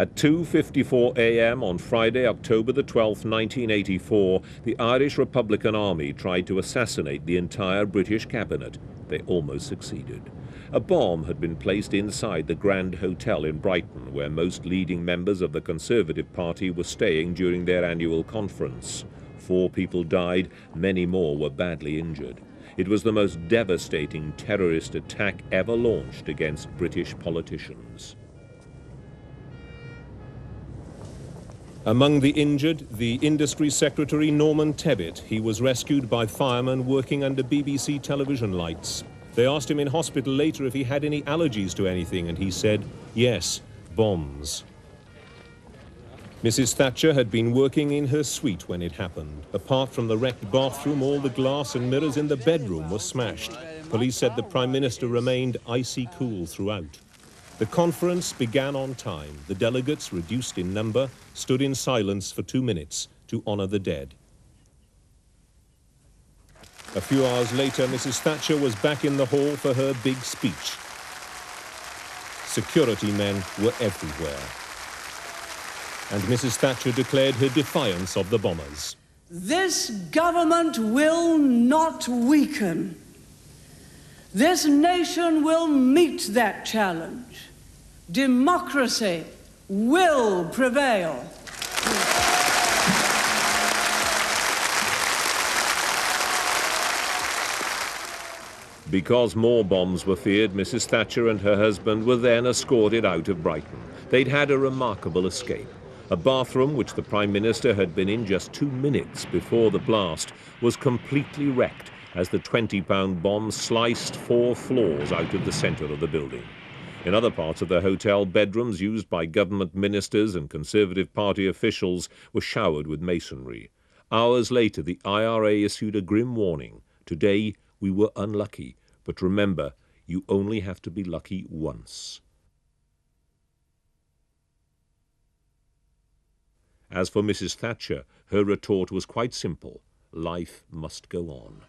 At 2:54 a.m. on Friday, October the 12th, 1984, the Irish Republican Army tried to assassinate the entire British cabinet. They almost succeeded. A bomb had been placed inside the Grand Hotel in Brighton, where most leading members of the Conservative Party were staying during their annual conference. 4 people died, many more were badly injured. It was the most devastating terrorist attack ever launched against British politicians. Among the injured, the Industry Secretary Norman Tebbit. He was rescued by firemen working under BBC television lights. They asked him in hospital later if he had any allergies to anything, and he said, yes, bombs. Mrs. Thatcher had been working in her suite when it happened. Apart from the wrecked bathroom, all the glass and mirrors in the bedroom were smashed. Police said the Prime Minister remained icy cool throughout. The conference began on time. The delegates, reduced in number, stood in silence for 2 minutes to honour the dead. A few hours later, Mrs. Thatcher was back in the hall for her big speech. Security men were everywhere. And Mrs. Thatcher declared her defiance of the bombers. This government will not weaken. This nation will meet that challenge. Democracy will prevail. Because more bombs were feared, Mrs. Thatcher and her husband were then escorted out of Brighton. They'd had a remarkable escape. A bathroom, which the Prime Minister had been in just 2 minutes before the blast, was completely wrecked as the 20-pound bomb sliced 4 floors out of the centre of the building. In other parts of the hotel, bedrooms used by government ministers and Conservative Party officials were showered with masonry. Hours later, the IRA issued a grim warning. Today, we were unlucky, but remember, you only have to be lucky once. As for Mrs. Thatcher, her retort was quite simple. Life must go on.